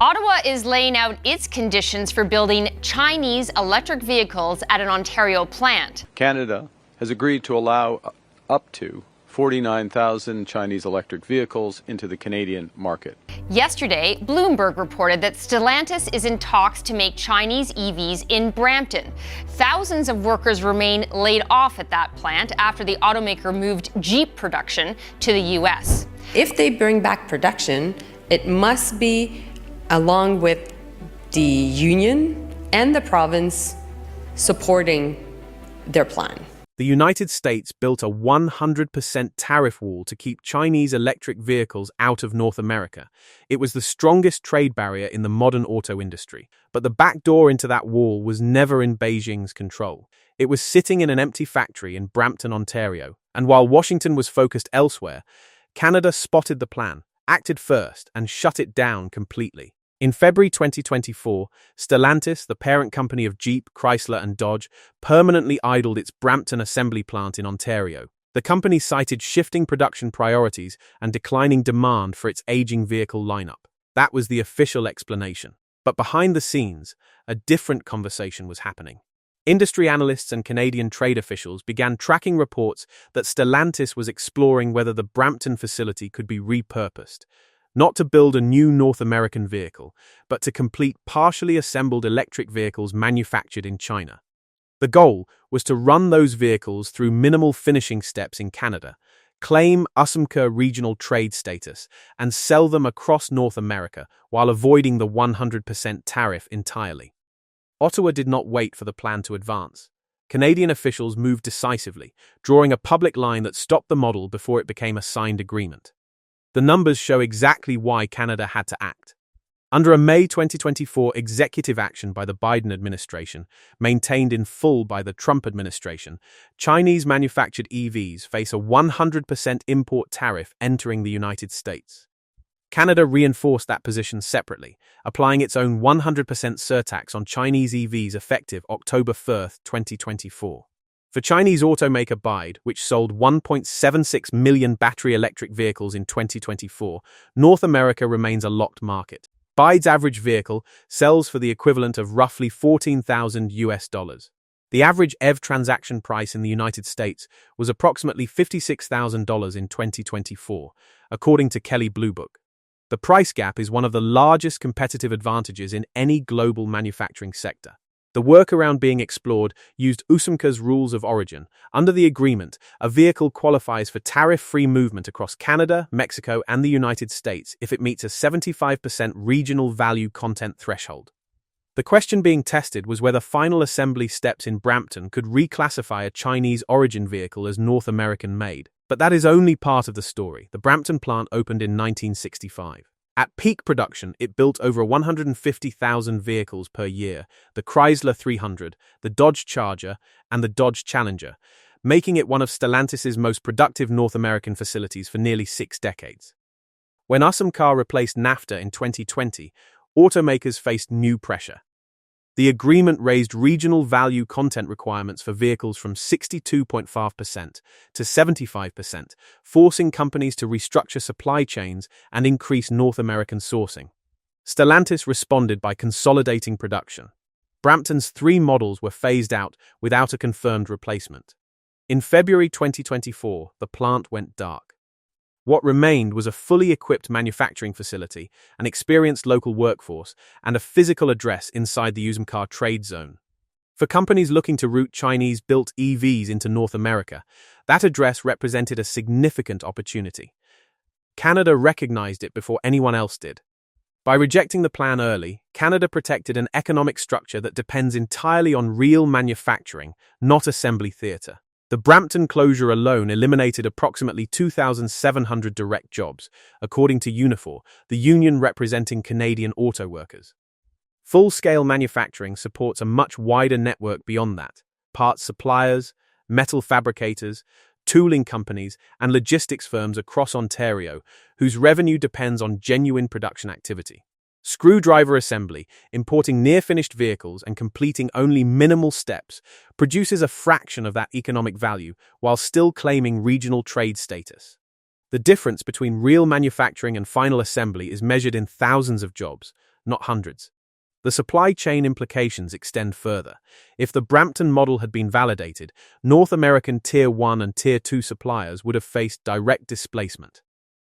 Ottawa is laying out its conditions for building Chinese electric vehicles at an Ontario plant. Canada has agreed to allow up to 49,000 Chinese electric vehicles into the Canadian market. Yesterday, Bloomberg reported that Stellantis is in talks to make Chinese EVs in Brampton. Thousands of workers remain laid off at that plant after the automaker moved Jeep production to the U.S. If they bring back production, it must be along with the union and the province supporting their plan. The United States built a 100% tariff wall to keep Chinese electric vehicles out of North America. It was the strongest trade barrier in the modern auto industry. But the back door into that wall was never in Beijing's control. It was sitting in an empty factory in Brampton, Ontario. And while Washington was focused elsewhere, Canada spotted the plan, acted first, and shut it down completely. In February 2024, Stellantis, the parent company of Jeep, Chrysler and Dodge, permanently idled its Brampton assembly plant in Ontario. The company cited shifting production priorities and declining demand for its aging vehicle lineup. That was the official explanation. But behind the scenes, a different conversation was happening. Industry analysts and Canadian trade officials began tracking reports that Stellantis was exploring whether the Brampton facility could be repurposed, not to build a new North American vehicle, but to complete partially assembled electric vehicles manufactured in China. The goal was to run those vehicles through minimal finishing steps in Canada, claim USMCA regional trade status, and sell them across North America while avoiding the 100% tariff entirely. Ottawa did not wait for the plan to advance. Canadian officials moved decisively, drawing a public line that stopped the model before it became a signed agreement. The numbers show exactly why Canada had to act. Under a May 2024 executive action by the Biden administration, maintained in full by the Trump administration, Chinese manufactured EVs face a 100% import tariff entering the United States. Canada reinforced that position separately, applying its own 100% surtax on Chinese EVs effective October 1, 2024. For Chinese automaker BYD, which sold 1.76 million battery electric vehicles in 2024, North America remains a locked market. BYD's average vehicle sells for the equivalent of roughly $14,000. The average EV transaction price in the United States was approximately $56,000 in 2024, according to Kelley Blue Book. The price gap is one of the largest competitive advantages in any global manufacturing sector. The workaround being explored used USMCA's rules of origin. Under the agreement, a vehicle qualifies for tariff-free movement across Canada, Mexico, and the United States if it meets a 75% regional value content threshold. The question being tested was whether final assembly steps in Brampton could reclassify a Chinese origin vehicle as North American made. But that is only part of the story. The Brampton plant opened in 1965. At peak production, it built over 150,000 vehicles per year, the Chrysler 300, the Dodge Charger, and the Dodge Challenger, making it one of Stellantis' most productive North American facilities for nearly 6 decades. When USMCA replaced NAFTA in 2020, automakers faced new pressure. The agreement raised regional value content requirements for vehicles from 62.5% to 75%, forcing companies to restructure supply chains and increase North American sourcing. Stellantis responded by consolidating production. Brampton's 3 models were phased out without a confirmed replacement. In February 2024, the plant went dark. What remained was a fully equipped manufacturing facility, an experienced local workforce, and a physical address inside the USMCA trade zone. For companies looking to route Chinese-built EVs into North America, that address represented a significant opportunity. Canada recognized it before anyone else did. By rejecting the plan early, Canada protected an economic structure that depends entirely on real manufacturing, not assembly theatre. The Brampton closure alone eliminated approximately 2,700 direct jobs, according to Unifor, the union representing Canadian auto workers. Full-scale manufacturing supports a much wider network beyond that: parts suppliers, metal fabricators, tooling companies, and logistics firms across Ontario, whose revenue depends on genuine production activity. Screwdriver assembly, importing near-finished vehicles and completing only minimal steps, produces a fraction of that economic value while still claiming regional trade status. The difference between real manufacturing and final assembly is measured in thousands of jobs, not hundreds. The supply chain implications extend further. If the Brampton model had been validated, North American Tier 1 and Tier 2 suppliers would have faced direct displacement.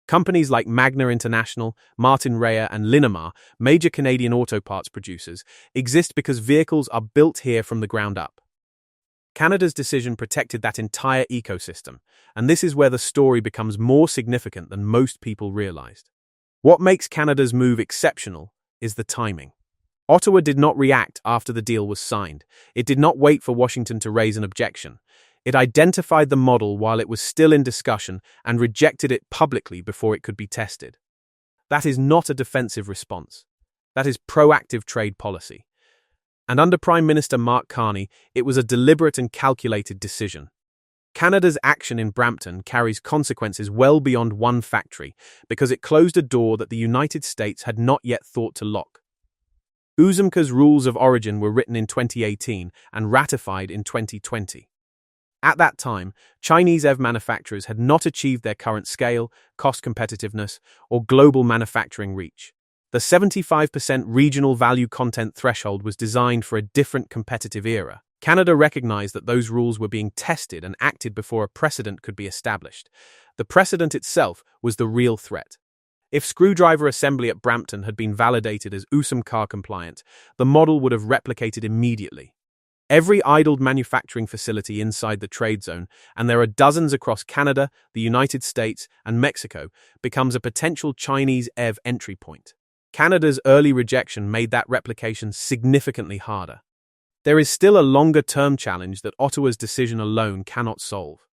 Companies like Magna International, Martin Rea, and Linamar, major Canadian auto parts producers, exist because vehicles are built here from the ground up. Canada's decision protected that entire ecosystem, and this is where the story becomes more significant than most people realized. What makes Canada's move exceptional is the timing. Ottawa did not react after the deal was signed. It did not wait for Washington to raise an objection. It identified the model while it was still in discussion and rejected it publicly before it could be tested. That is not a defensive response. That is proactive trade policy. And under Prime Minister Mark Carney, it was a deliberate and calculated decision. Canada's action in Brampton carries consequences well beyond one factory because it closed a door that the United States had not yet thought to lock. Uzumka's rules of origin were written in 2018 and ratified in 2020. At that time, Chinese EV manufacturers had not achieved their current scale, cost competitiveness, or global manufacturing reach. The 75% regional value content threshold was designed for a different competitive era. Canada recognized that those rules were being tested and acted before a precedent could be established. The precedent itself was the real threat. If screwdriver assembly at Brampton had been validated as USMCA compliant, the model would have replicated immediately. Every idled manufacturing facility inside the trade zone, and there are dozens across Canada, the United States, and Mexico, becomes a potential Chinese EV entry point. Canada's early rejection made that replication significantly harder. There is still a longer-term challenge that Ottawa's decision alone cannot solve.